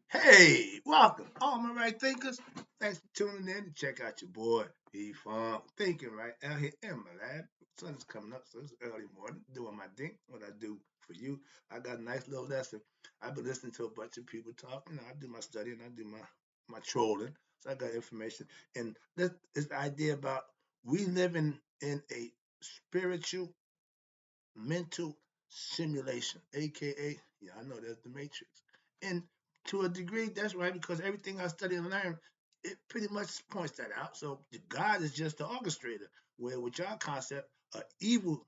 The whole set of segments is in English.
Hey, welcome, all my right thinkers. Thanks for tuning in to check out your boy, E-Funk, thinking right out here in my lab. Sun is coming up, so it's early morning, doing my thing, what I do for you. I got a nice little lesson. I've been listening to a bunch of people talk. I do my study and I do my trolling. So I got information. And this is the idea about we living in a spiritual, mental simulation, aka, yeah, I know that's the matrix. And to a degree, that's right, because everything I study and learn, it pretty much points that out. So God is just the orchestrator, where with your concept, an evil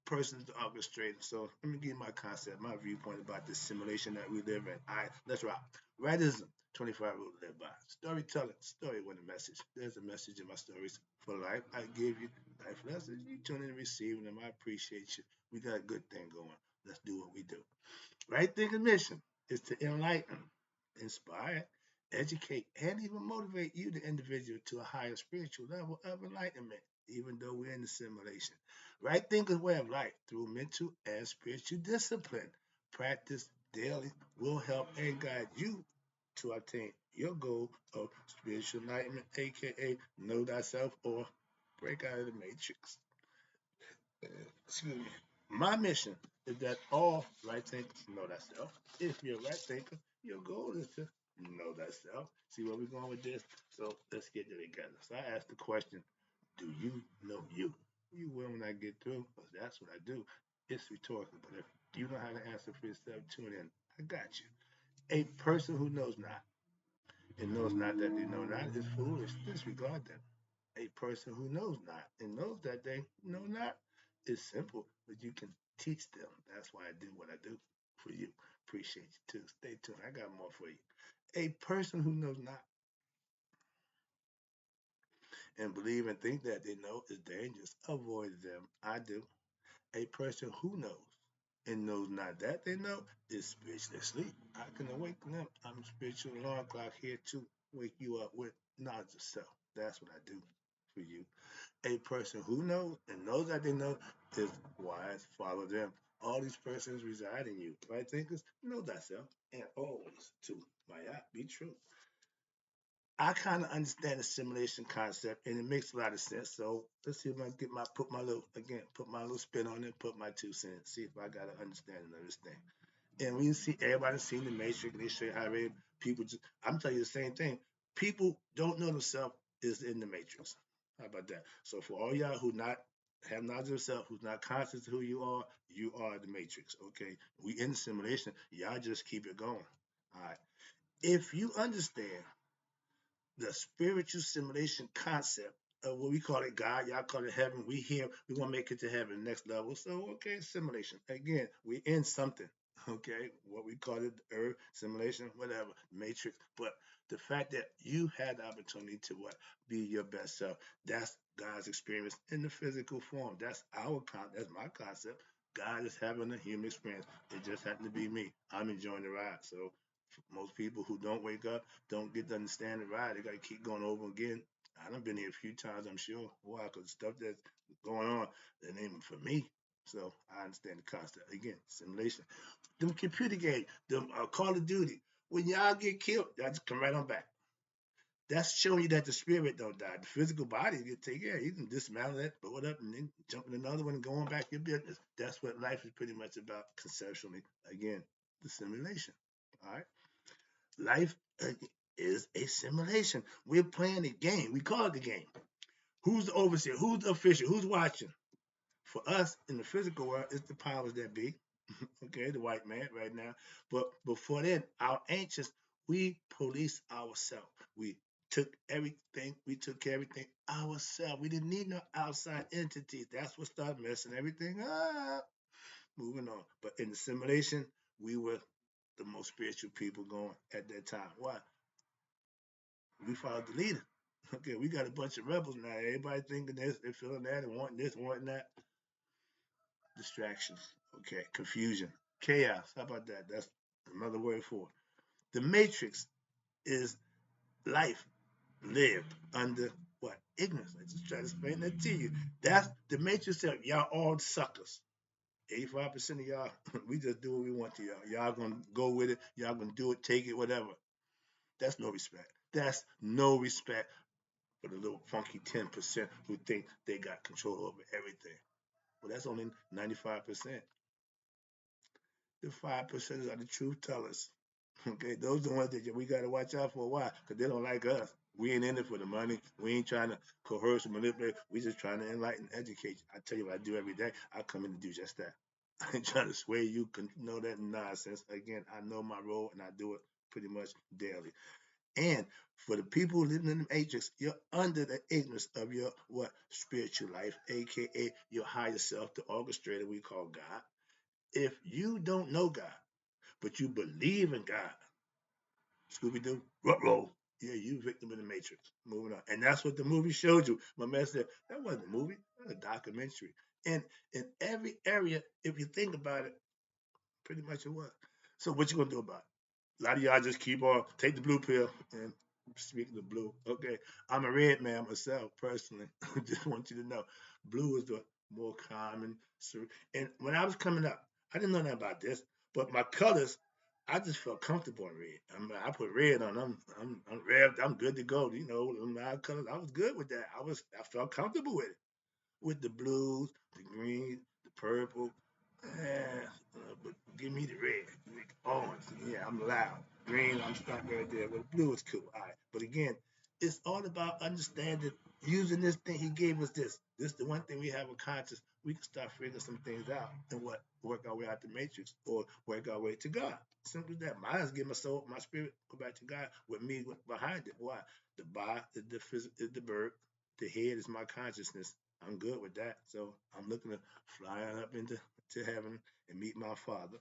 person is the orchestrator. So let me give you my concept, my viewpoint about this simulation that we live in. All right, let's rock. Rightism, 25 rules to live by. Storytelling, story with a message. There's a message in my stories for life. I give you life lessons. You tune in and receiving them. I appreciate you. We got a good thing going. Let's do what we do. Right thinking mission is to enlighten, inspire, educate, and even motivate you, the individual, to a higher spiritual level of enlightenment, even though we're in the simulation. Right thinking way of life through mental and spiritual discipline. Practice daily will help and guide you to attain your goal of spiritual enlightenment, aka know thyself or break out of the matrix. Excuse me. My mission is that all right thinkers know thyself. If you're a right thinker, your goal is to know thyself. See where we're going with this? So let's get it together. So I asked the question, do you know you? You will when I get through, because that's what I do. It's rhetorical, but if you know how to answer for yourself, tune in. I got you. A person who knows not and knows not that they know not is foolish. Disregard them. A person who knows not and knows that they know not is simple, but you can teach them. That's why I do what I do for you. Appreciate you too. Stay tuned. I got more for you. A person who knows not and believe and think that they know is dangerous. Avoid them. I do. A person who knows and knows not that they know is spiritually asleep. I can awaken them. I'm a spiritual alarm clock here to wake you up with knowledge of self. That's what I do for you. A person who knows and knows that they know is wise. Follow them. All these persons reside in you. Right thinkers, know thyself and always to my be true. I kind of understand the simulation concept and it makes a lot of sense. So let's see if I get my put my little spin on it, put my 2 cents, see if I got an understanding of this thing. And we see everybody seen the Matrix, and they show you how people just. I'm telling you the same thing. People don't know themselves is in the Matrix. How about that? So for all y'all who not have knowledge of yourself, who's not conscious of who you are the Matrix. Okay, we in the simulation. Y'all just keep it going. All right. If you understand the spiritual simulation concept of what we call it God, y'all call it heaven. We here, we want to make it to heaven, next level. So, okay, simulation. Again, we in something, okay? What we call it, Earth, simulation, whatever, matrix. But the fact that you had the opportunity to what? Be your best self. That's God's experience in the physical form. That's my concept. God is having a human experience. It just happened to be me. I'm enjoying the ride. So most people who don't wake up don't get to understand the ride. They got to keep going over again. I done been here a few times, I'm sure. Why? Because stuff that's going on, that ain't for me. So I understand the concept. Again, simulation. Them computer games, them Call of Duty. When y'all get killed, y'all just come right on back. That's showing you that the spirit don't die. The physical body get taken care of. You can dismantle it, blow it up, and then jump in another one and go on back your business. That's what life is pretty much about conceptually. Again, the simulation. All right. Life is a simulation. We're playing a game. We call it the game. Who's the overseer? Who's the official? Who's watching? For us in the physical world, it's the powers that be. Okay, the white man right now. But before then, our ancients, we police ourselves. We took care of everything ourselves. We didn't need no outside entities. That's what started messing everything up. Moving on. But in the simulation, we were the most spiritual people going at that time. Why? We followed the leader. Okay, we got a bunch of rebels now. Everybody thinking this, they're feeling that, and wanting this, wanting that. Distractions. Okay, confusion, chaos. How about that? That's another word for it. The matrix is life lived under what? Ignorance. I just try to explain that to you. That's the matrix of y'all all suckers. 85% of y'all, we just do what we want to y'all. Y'all gonna go with it. Y'all gonna do it, take it, whatever. That's no respect. That's no respect for the little funky 10% who think they got control over everything. Well, that's only 95%. The 5% are the truth tellers. Okay, those are the ones that we got to watch out for. Why? Because they don't like us. We ain't in it for the money. We ain't trying to coerce or manipulate. We just trying to enlighten, educate you. I tell you what I do every day. I come in to do just that. I ain't trying to sway you. Know that nonsense. Again, I know my role and I do it pretty much daily. And for the people living in the matrix, you're under the ignorance of your what spiritual life, aka your higher self, the orchestrator we call God. If you don't know God, but you believe in God, Scooby Doo, roll. Yeah, you victim of the Matrix. Moving on, and that's what the movie showed you. My man said that wasn't a movie, that was a documentary. And in every area, if you think about it, pretty much it was. So what you gonna do about it? A lot of y'all just keep on take the blue pill. And speaking of blue, okay, I'm a red man myself personally. Just want you to know, blue is the more common. And when I was coming up, I didn't know nothing about this, but my colors, I just felt comfortable in red. I put red on. I'm red. I'm good to go. You know, my colors. I was good with that. I felt comfortable with the blues, the greens, the purple. Yeah, but give me the red, the orange. Yeah, I'm loud. Green, I'm stuck right there. But blue is cool. All right. But again, it's all about understanding, using this thing. He gave us this. This is the one thing we have in conscious. We can start figuring some things out and what work our way out the matrix or work our way to God. Simple as that. Mine is give my soul, my spirit, go back to God with me behind it. Why? The body is is the bird. The head is my consciousness. I'm good with that. So I'm looking to fly on up into to heaven and meet my Father.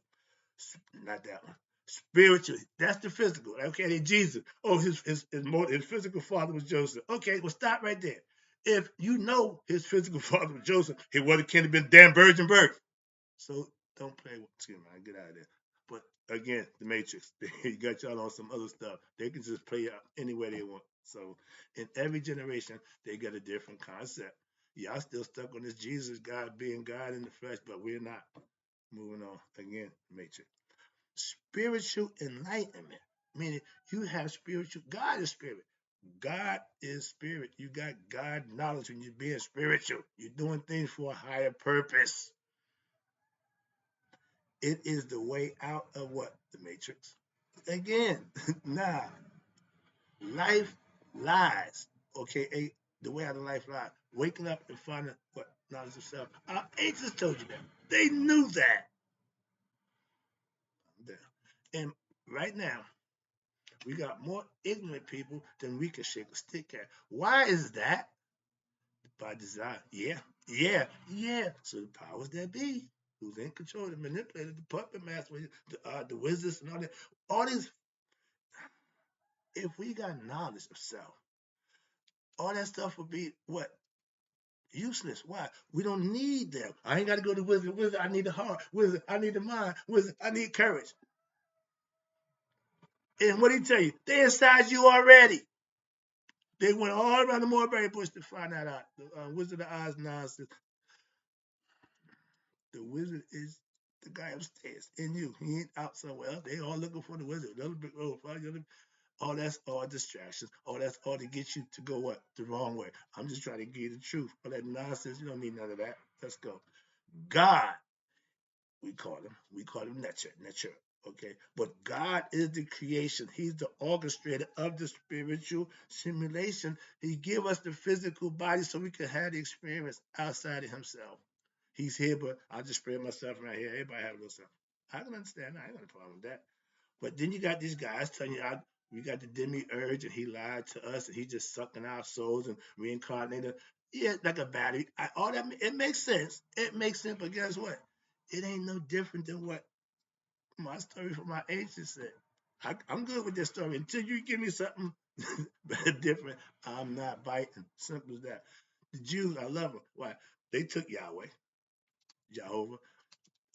Not that one. Spiritually, that's the physical. Okay, Jesus. Oh, his physical father was Joseph. Okay, well, stop right there. If you know his physical father was Joseph, he would have been damn virgin birth. So don't play with. Excuse me, I get out of there. But again, the Matrix. They got y'all on some other stuff. They can just play out any way they want. So in every generation, they got a different concept. Y'all still stuck on this Jesus God being God in the flesh, but we're not. Moving on again, Matrix. Spiritual enlightenment, meaning you have spiritual. God is spirit. God is spirit. You got God knowledge when you're being spiritual. You're doing things for a higher purpose. It is the way out of what? The matrix. Again, nah. Life lies. Okay, the way out of life lies. Waking up and finding what? Knowledge of self. Our ancients told you that. They knew that. And right now, we got more ignorant people than we can shake a stick at. Why is that? By design. Yeah, yeah. So the powers that be, who's in control, the manipulator, the puppet master, the wizards, and all that. All this. If we got knowledge of self, all that stuff would be what? Useless. Why? We don't need them. I ain't got to go to wizard. Wizard, I need the heart. Wizard, I need the mind. Wizard, I need courage. And what did he tell you? They inside you already. They went all around the Mulberry Bush to find that out. The Wizard of Oz nonsense. The wizard is the guy upstairs in you. He ain't out somewhere else. They all looking for the wizard. Another big old all that's all distractions. All that's all to get you to go what? The wrong way. I'm just trying to give you the truth. All that nonsense, you don't need none of that. Let's go. God, we call him nature. Okay, but God is the creation. He's the orchestrator of the spiritual simulation. He give us the physical body so we can have the experience outside of himself. He's here, but I just spread myself right here. Everybody have a little something. I can understand. I ain't got a problem with that. But then you got these guys telling you, we got the demiurge, and he lied to us, and he just sucking our souls and reincarnated. Yeah, like a battery. All that it makes sense. It makes sense, but guess what? It ain't no different than what my story from my ancestors said. I'm good with this story until you give me something different. I'm not biting. Simple as that. The Jews, I love them. Why? They took Yahweh, Jehovah.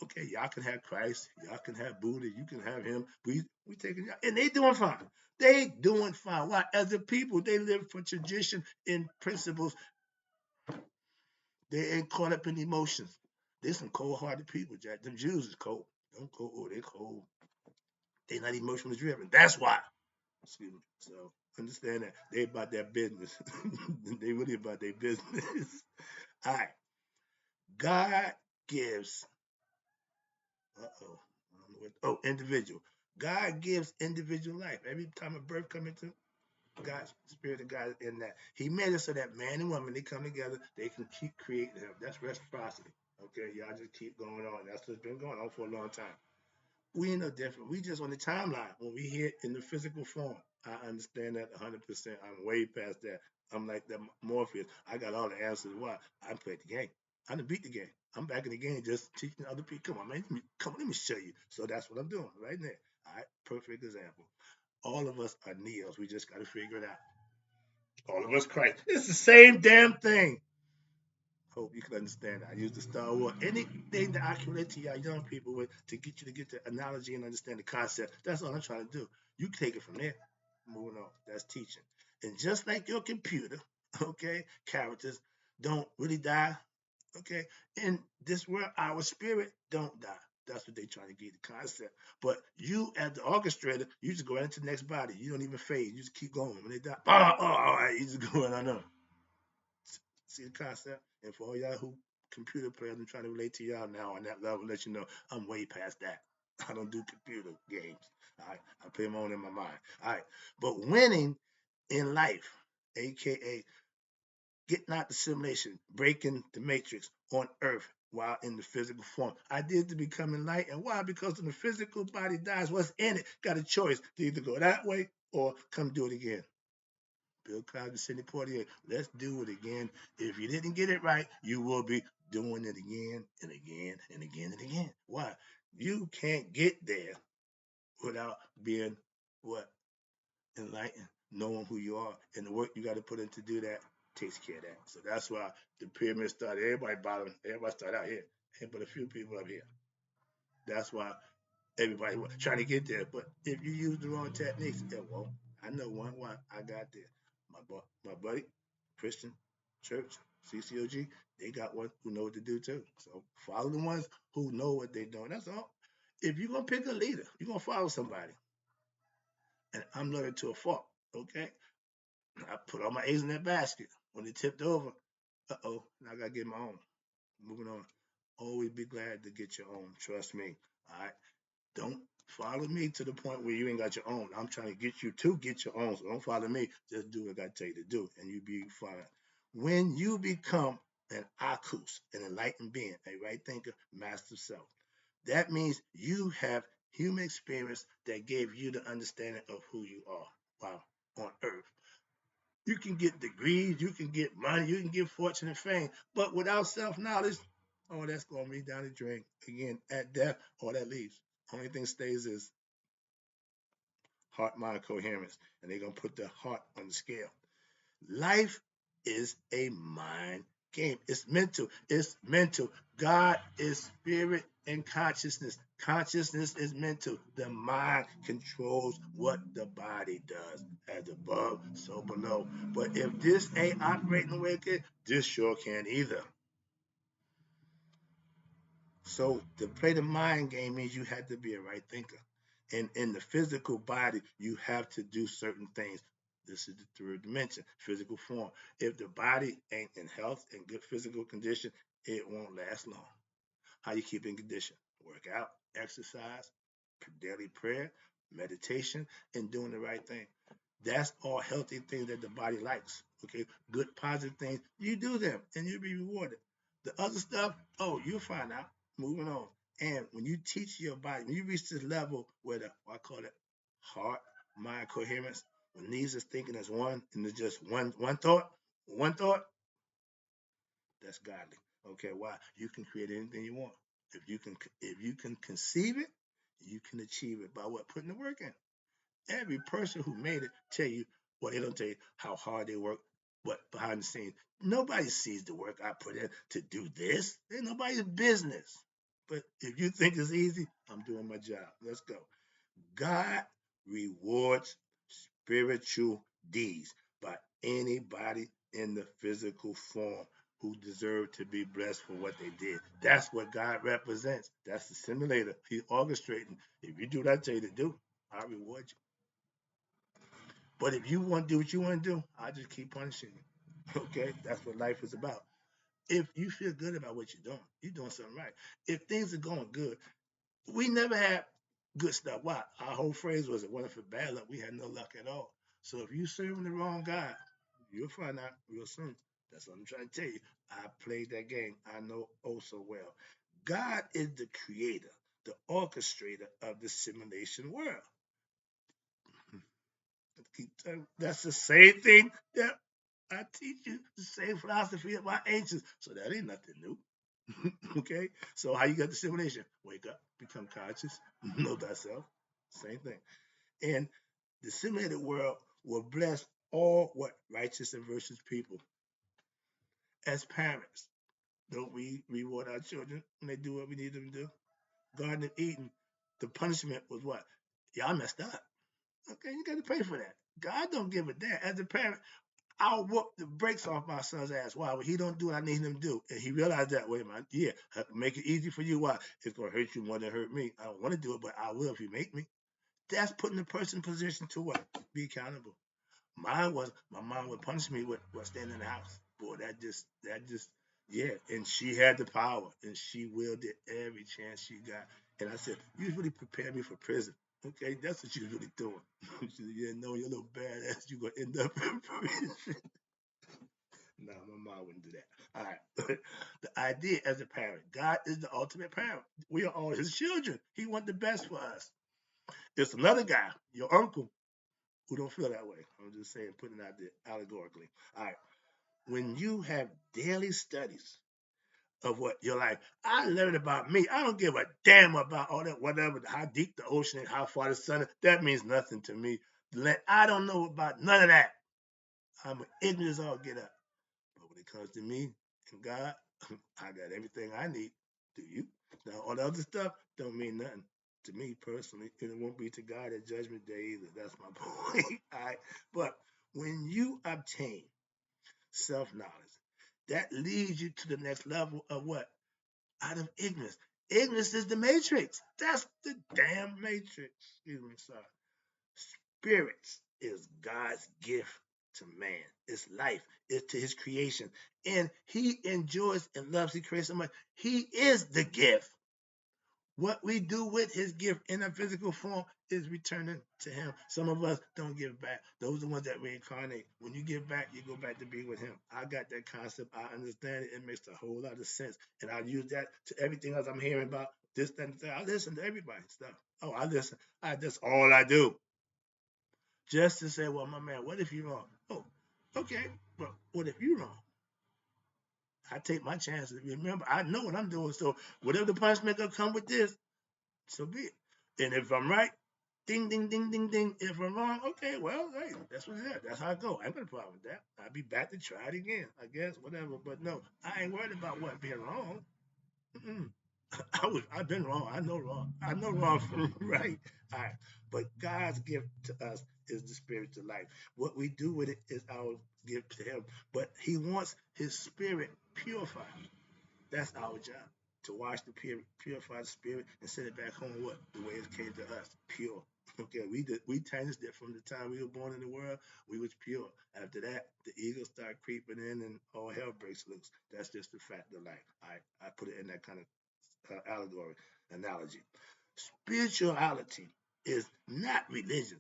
Okay, y'all can have Christ, y'all can have Buddha, you can have him. We taking y'all, and they doing fine. They doing fine. Why? As a people, they live for tradition and principles. They ain't caught up in emotions. They some cold-hearted people, Jack. Them Jews is cold. Them cold. Oh, they cold. They not emotionally driven. That's why. Excuse me. So understand that they about their business. They really about their business. All right. God gives. Uh-oh. Oh, individual. God gives individual life. Every time a birth comes into God's spirit of God in that. He made it so that man and woman, they come together, they can keep creating him. That's reciprocity. Okay, y'all just keep going on. That's what's been going on for a long time. We ain't no different. We just on the timeline. When we hear in the physical form, I understand that 100%. I'm way past that. I'm like that Morpheus. I got all the answers. Why? I played the game. I done beat the game. I'm back in the game just teaching other people. Come on, man. Let me show you. So that's what I'm doing right there. All right, perfect example. All of us are Neos. We just got to figure it out. All of us Christ. It's the same damn thing. Hope you can understand that. I use the Star Wars. Anything that I can relate to y'all young people with to get you to get the analogy and understand the concept. That's all I'm trying to do. You take it from there. Moving on. That's teaching. And just like your computer, okay, characters don't really die, okay? In this world, our spirit don't die. That's what they're trying to get the concept. But you, as the orchestrator, you just go right into the next body. You don't even fade. You just keep going. When they die, all right, you just go on. See the concept? And for all y'all who computer players, I'm trying to relate to y'all now on that level, let you know I'm way past that. I don't do computer games. All right, I play my own in my mind. All right, but winning in life, aka getting out the simulation, breaking the matrix on Earth while in the physical form. I did to become enlightened. Why? Because when the physical body dies, what's in it got a choice to either go that way or come do it again. Bill Cosby, Sidney Poitier. Let's do it again. If you didn't get it right, you will be doing it again and again and again and again. Why? You can't get there without being what? Enlightened, knowing who you are, and the work you got to put in to do that takes care of that. So that's why the pyramid started. Everybody bottom. Everybody started out here, but a few people up here. That's why everybody was trying to get there. But if you use the wrong techniques, it won't. I know one why I got there. My buddy, Christian Church, CCOG, they got one who know what to do too. So follow the ones who know what they're doing. That's all. If you're gonna pick a leader, you're gonna follow somebody. And I'm learning to a fault. Okay? I put all my eggs in that basket. When it tipped over, now I gotta get my own. Moving on. Always be glad to get your own. Trust me. All right. Don't follow me to the point where you ain't got your own. I'm trying to get you to get your own. So don't follow me. Just do what I got to tell you to do, and you be fine. When you become an Akus, an enlightened being, a right thinker, master self, that means you have human experience that gave you the understanding of who you are. Wow, on Earth. You can get degrees, you can get money, you can get fortune and fame, but without self knowledge, oh, that's going to be down the drain. Again, at death, all that leaves. Only thing stays is heart mind coherence, and they're going to put the heart on the scale. Life is a mind game. It's mental. It's mental. God is spirit and consciousness. Consciousness is mental. The mind controls what the body does. As above, so below. But if this ain't operating the way it can, this sure can't either. So to play the mind game means you have to be a right thinker. And in the physical body, you have to do certain things. This is the third dimension, physical form. If the body ain't in health and good physical condition, it won't last long. How you keep in condition? Work out, exercise, daily prayer, meditation, and doing the right thing. That's all healthy things that the body likes. Okay, good positive things. You do them, and you'll be rewarded. The other stuff, oh, you'll find out. Moving on. And when you teach your body, when you reach this level where I call it heart, mind coherence, when these is thinking as one, and it's just one thought, that's godly. Okay, why? You can create anything you want. If you can conceive it, you can achieve it by what? Putting the work in. Every person who made it tell you, well, they don't tell you how hard they work, but behind the scenes, nobody sees the work I put in to do this. Ain't nobody's business. But if you think it's easy, I'm doing my job. Let's go. God rewards spiritual deeds by anybody in the physical form who deserve to be blessed for what they did. That's what God represents. That's the simulator. He's orchestrating. If you do what I tell you to do, I reward you. But if you want to do what you want to do, I just keep punishing you. Okay, that's what life is about. If you feel good about what you're doing something right. If things are going good, we never had good stuff. Why? Our whole phrase was, "It wasn't for bad luck, we had no luck at all." So if you serving the wrong God, you'll find out real soon. That's what I'm trying to tell you. I played that game. I know oh so well. God is the creator, the orchestrator of the simulation world. That's the same thing that I teach you, the same philosophy of my ancients. So that ain't nothing new. Okay? So how you got the simulation? Wake up, become conscious, know thyself. Same thing. And the simulated world will bless all what righteous and virtuous people. As parents, don't we reward our children when they do what we need them to do? Garden of Eden, the punishment was what? Y'all messed up. Okay, you got to pay for that. God don't give a damn. As a parent, I'll whoop the brakes off my son's ass. Why? Well, he don't do what I need him to do. And he realized that, wait a minute, yeah, make it easy for you. Why? It's going to hurt you more than hurt me. I don't want to do it, but I will if you make me. That's putting the person in position to what? Be accountable. Mine was, my mom would punish me with staying in the house. Boy, yeah. And she had the power, and she wielded every chance she got. And I said, you really prepared me for prison. Okay, that's what you was really doing. You didn't know your little badass, you gonna end up in prison. No, my mom wouldn't do that. All right. The idea as a parent, God is the ultimate parent. We are all his children. He wants the best for us. There's another guy, your uncle, who don't feel that way. I'm just saying, putting it out there allegorically. All right. When you have daily studies of what you're like, I learned about me. I don't give a damn about all that, whatever, how deep the ocean is, how far the sun is. That means nothing to me. I don't know about none of that. I'm ignorant as all get up. But when it comes to me and God, I got everything I need. Do you? Now, all the other stuff don't mean nothing to me personally, and it won't be to God at Judgment Day either. That's my point. All right. But when you obtain self knowledge, that leads you to the next level of what? Out of ignorance. Ignorance is the matrix. That's the damn matrix. Excuse me, sorry. Spirits is God's gift to man. It's life. It's to his creation. And he enjoys and loves his creation so much. He is the gift. What we do with his gift in a physical form is returning to him. Some of us don't give back. Those are the ones that reincarnate. When you give back, you go back to be with him. I got that concept. I understand it. It makes a whole lot of sense. And I use that to everything else I'm hearing about this, that, and that. I listen to everybody's stuff. Oh, I listen. That's all I do. Just to say, well, my man, what if you're wrong? Oh, okay. But what if you're wrong? I take my chances. Remember, I know what I'm doing. So whatever the punishment gonna come with this, so be it. And if I'm right, ding, ding, ding, ding, ding. If I'm wrong, okay, well, hey, that's what it is. That's how I go. I ain't got a problem with that. I'll be back to try it again, I guess, whatever. But no, I ain't worried about what being wrong. Mm-mm. I've been wrong. I know wrong. I know wrong from right. All right. But God's gift to us is the spirit to life. What we do with it is our gift to him. But he wants his spirit purified. That's our job. To wash the purify the spirit and send it back home what? The way it came to us. Pure. Okay, we changed it from the time we were born in the world, we was pure. After that, the ego started creeping in and all hell breaks loose. That's just the fact of life. I put it in that kind of allegory, analogy. Spirituality is not religion.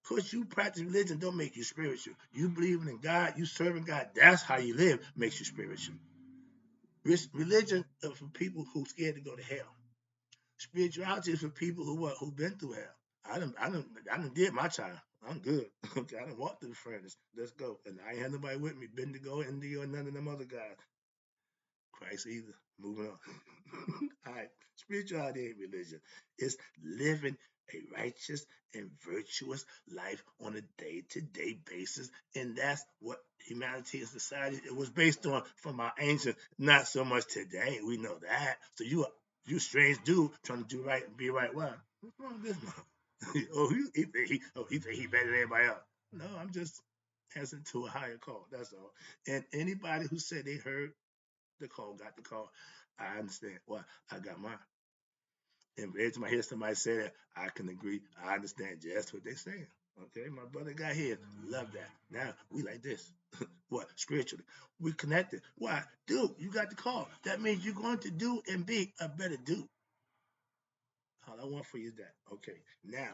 Because you practice religion don't make you spiritual. You believing in God, you serving God, that's how you live, makes you spiritual. Religion is for people who scared to go to hell. Spirituality is for people who been through hell. I done did my time. I'm good. Okay, I done walked through the furnace. Let's go. And I ain't had nobody with me. Been to go, India, or none of them other guys. Christ either. Moving on. All right. Spirituality ain't religion. It's living a righteous and virtuous life on a day-to-day basis. And that's what humanity and society it was based on from our ancients, not so much today. We know that. So you strange dude trying to do right and be right. Why? What's wrong with this man? He think he better than everybody else. No, I'm just answering to a higher call. That's all. And anybody who said they heard the call, got the call. I understand. Well, I got mine. And every time I hear somebody say that, I can agree. I understand just what they're saying. Okay, my brother got here. Love that. Now we like this. What? Spiritually. We connected. Why? Dude, you got the call. That means you're going to do and be a better dude. All I want for you is that. Okay. Now,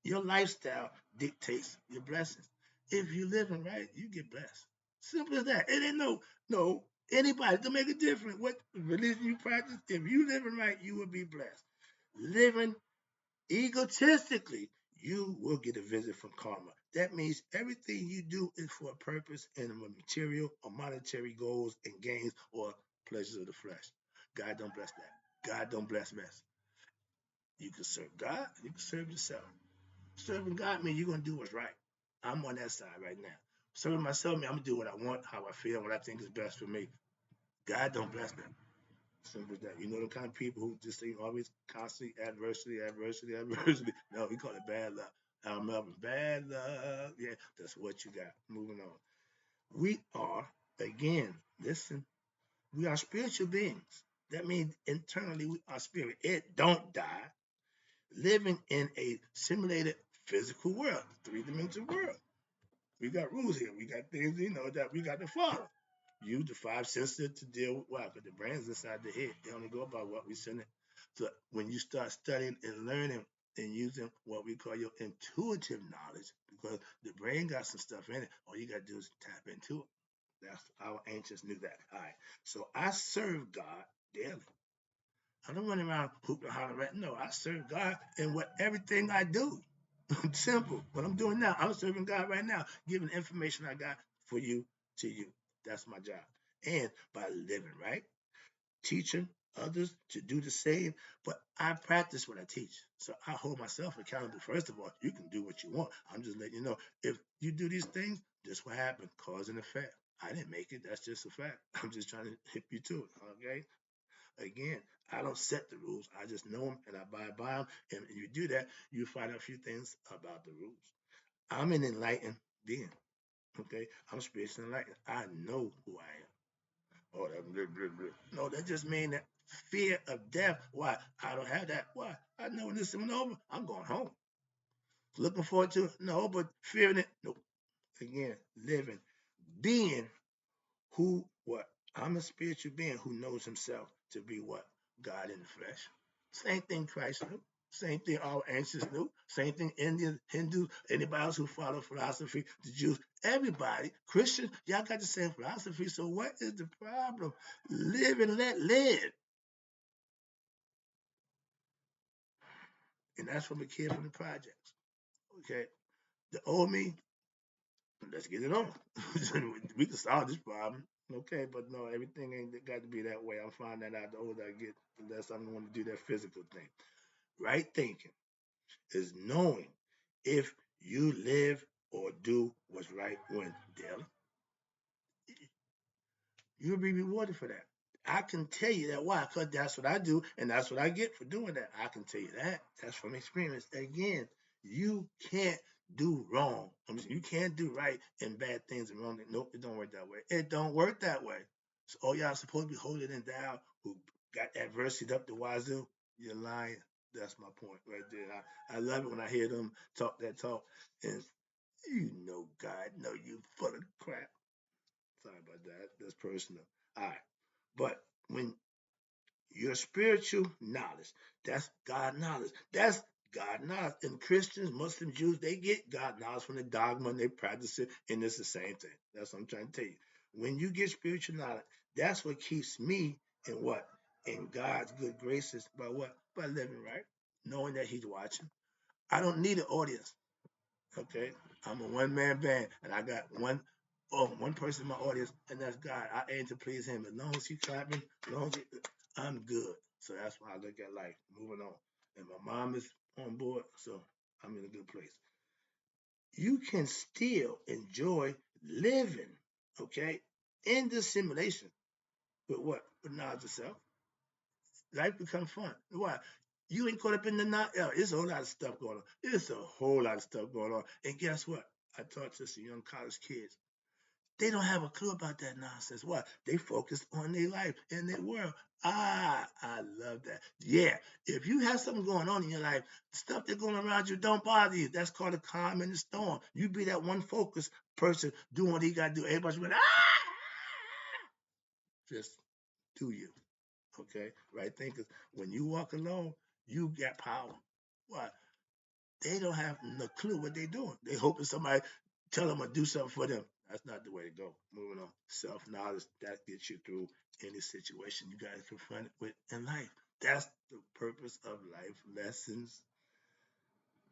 your lifestyle dictates your blessings. If you living right, you get blessed. Simple as that. It ain't no anybody to make a difference. What religion you practice, if you living right, you will be blessed. Living egotistically, you will get a visit from karma. That means everything you do is for a purpose and a material or monetary goals and gains or pleasures of the flesh. God don't bless that. God don't bless mess. You can serve God, you can serve yourself. Serving God means you're gonna do what's right. I'm on that side right now. Serving myself means I'm gonna do what I want, how I feel, what I think is best for me. God don't bless them. Simple as that. You know the kind of people who just say always constantly adversity, adversity, adversity. No, we call it bad luck. Melvin, bad luck. Yeah, that's what you got. Moving on. We are, again, listen, we are spiritual beings. That means internally we are spirit. It don't die. Living in a simulated physical world, three-dimensional world. We got rules here. We got things, that we got to follow. Use the five senses to deal with why? Because the brain's inside the head. They only go by what we send it. So when you start studying and learning and using what we call your intuitive knowledge, because the brain got some stuff in it, all you got to do is tap into it. That's our ancients knew that. All right. So I serve God daily. I don't run around hooping and hollering. No, I serve God in what everything I do. Simple. What I'm doing now, I'm serving God right now, giving information I got for you to you. That's my job. And by living right, teaching others to do the same. But I practice what I teach. So I hold myself accountable. First of all, you can do what you want. I'm just letting you know. If you do these things, this will happen. Cause and effect. I didn't make it. That's just a fact. I'm just trying to hip you to it. Okay. Again, I don't set the rules. I just know them and I abide by them. And you do that, you find out a few things about the rules. I'm an enlightened being. Okay, I'm spiritually enlightened. I know who I am. Oh, that blah, blah, blah. No, that just means that fear of death. Why? I don't have that. Why? I know when this is over, I'm going home. Looking forward to it? No, but fearing it? Nope. Again, living, being who what? I'm a spiritual being who knows himself to be what? God in the flesh. Same thing Christ knew. Same thing our ancestors knew. Same thing Indians, Hindus, anybody else who follow philosophy, the Jews, everybody, Christians, y'all got the same philosophy. So what is the problem? Live and let live. And that's from a kid from the projects. Okay. The old me, let's get it on. We can solve this problem. Okay, but no, everything ain't got to be that way. I'm finding that out the older I get, the less I want to do that physical thing. Right thinking is knowing if you live or do what's right when daily, you'll be rewarded for that. I can tell you that. Why? Because that's what I do, and that's what I get for doing that. I can tell you that. That's from experience. Again, you can't do wrong. You can't do right and bad things and wrong. Nope, it don't work that way. It don't work that way. So all y'all supposed to be holding it down who got adversity up the wazoo, you're lying. That's my point right there. I love it when I hear them talk that talk. And God, no, you full of crap. Sorry about that. That's personal. All right. But when your spiritual knowledge, that's God knowledge. That's God knowledge. And Christians, Muslims, Jews, they get God knowledge from the dogma and they practice it, and it's the same thing. That's what I'm trying to tell you. When you get spiritual knowledge, that's what keeps me in what? In God's good graces by what? By living right, knowing that He's watching. I don't need an audience. Okay, I'm a one-man band, and I got one person in my audience, and that's God. I aim to please Him. As long as He clapping, as long as I'm good. So that's why I look at life. Moving on, and my mom is on board, so I'm in a good place. You can still enjoy living, okay, in this simulation with what? With knowledge of self. Life becomes fun. Why? You ain't caught up in the knot. It's a whole lot of stuff going on. It's a whole lot of stuff going on. And guess what? I taught this to young college kids. They don't have a clue about that nonsense. What? They focus on their life and their world. Ah, I love that. Yeah, if you have something going on in your life, stuff that's going around you don't bother you. That's called a calm in the storm. You be that one focused person doing what he got to do. Everybody's going, just do you. Okay? Right? Think when you walk alone, you got power. Why? They don't have no clue what they're doing. They hoping somebody tell them or do something for them. That's not the way to go. Moving on. Self-knowledge, that gets you through any situation you got to confront it with in life. That's the purpose of life lessons.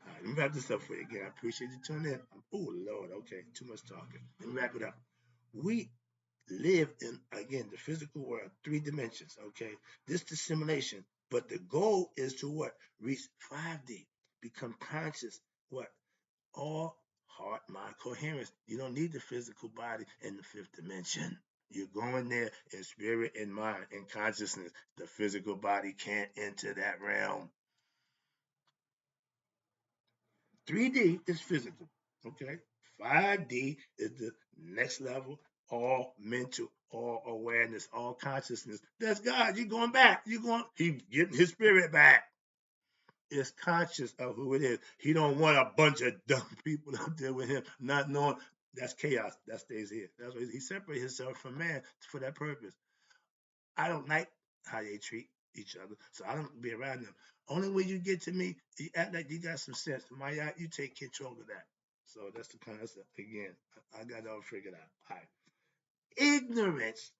All right, let me wrap this up for you again. I appreciate you tuning in. Oh, Lord. Okay, too much talking. Let me wrap it up. We live in, again, the physical world, 3 dimensions, okay? This is simulation, but the goal is to what? Reach 5D, become conscious, what? All heart, mind, coherence. You don't need the physical body in the 5th dimension. You're going there in spirit and mind and consciousness. The physical body can't enter that realm. 3D is physical, okay? 5D is the next level, all mental, all awareness, all consciousness. That's God. You're going back. He's getting his spirit back. Is conscious of who it is. He don't want a bunch of dumb people out there with him, not knowing that's chaos. That stays here. That's why he separates himself from man for that purpose. I don't like how they treat each other, so I don't be around them. Only way you get to me, you act like you got some sense. My you take control of that. So that's the concept. Again, I got it all figured out. All right. Ignorance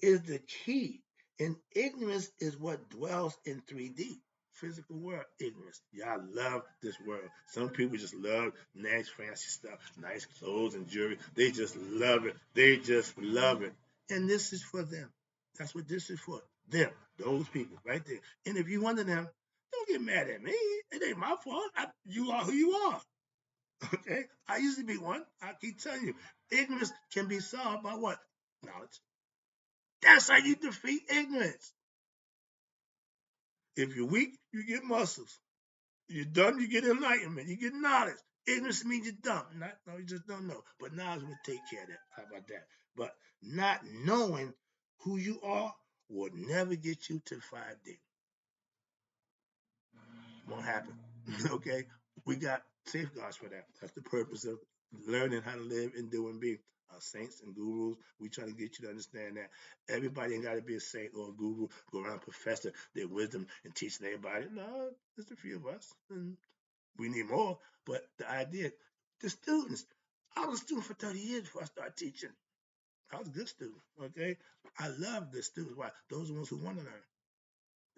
is the key. And ignorance is what dwells in 3D. Physical world, ignorance. Y'all love this world. Some people just love nice, fancy stuff, nice clothes and jewelry. They just love it. They just love it. And this is for them. That's what this is for. Them, those people right there. And if you one of them, don't get mad at me. It ain't my fault. You are who you are. Okay? I used to be one. I keep telling you. Ignorance can be solved by what? Knowledge. That's how you defeat ignorance. If you're weak, you get muscles. You're dumb, you get enlightenment. You get knowledge. Ignorance means you're dumb. No, you just don't know. But knowledge will take care of that. How about that? But not knowing who you are will never get you to 5D. Won't happen. Okay? We got safeguards for that. That's the purpose of learning how to live and do and be. Saints and gurus, we try to get you to understand that everybody ain't got to be a saint or a guru, go around professor their wisdom and teaching everybody. No, there's a few of us, and we need more. But the idea, the students, I was a student for 30 years before I started teaching. I was a good student, okay? I love the students. Why? Those are the ones who want to learn.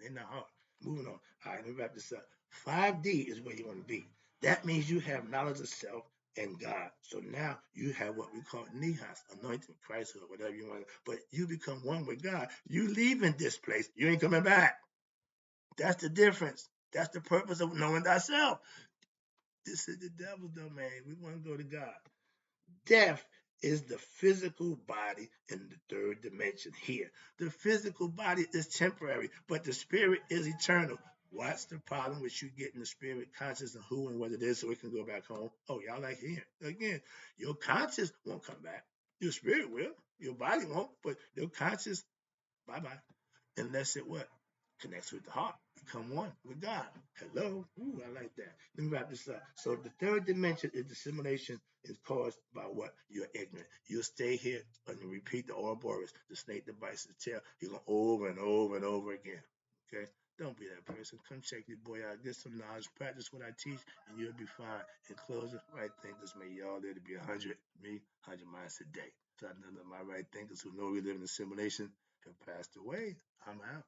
They're not hard. Moving on. All right, let me wrap this up. 5D is where you want to be. That means you have knowledge of self and God. So now you have what we call nihas, anointing, Christ, or whatever you want. But you become one with God. You leaving this place. You ain't coming back. That's the difference. That's the purpose of knowing thyself. This is the devil's domain. We want to go to God. Death is the physical body in the 3rd dimension here. The physical body is temporary, but the spirit is eternal. What's the problem with you getting the spirit conscious of who and what it is so it can go back home? Oh, y'all like here. Again, your conscious won't come back. Your spirit will. Your body won't, but your conscious, bye-bye. Unless it what? Connects with the heart. Become one with God. Hello. Ooh, I like that. Let me wrap this up. So the 3rd dimension is the simulation is caused by what? You're ignorant. You'll stay here and you repeat the Ouroboros, the snake that bites the tail. You're going over and over and over again. Okay? Don't be that person. Come check your boy out. Get some knowledge. Practice what I teach, and you'll be fine. In closing, right thinkers may y'all there to be 100. Me, 100 miles a day. So none of my right thinkers who know we live in a simulation have passed away. I'm out.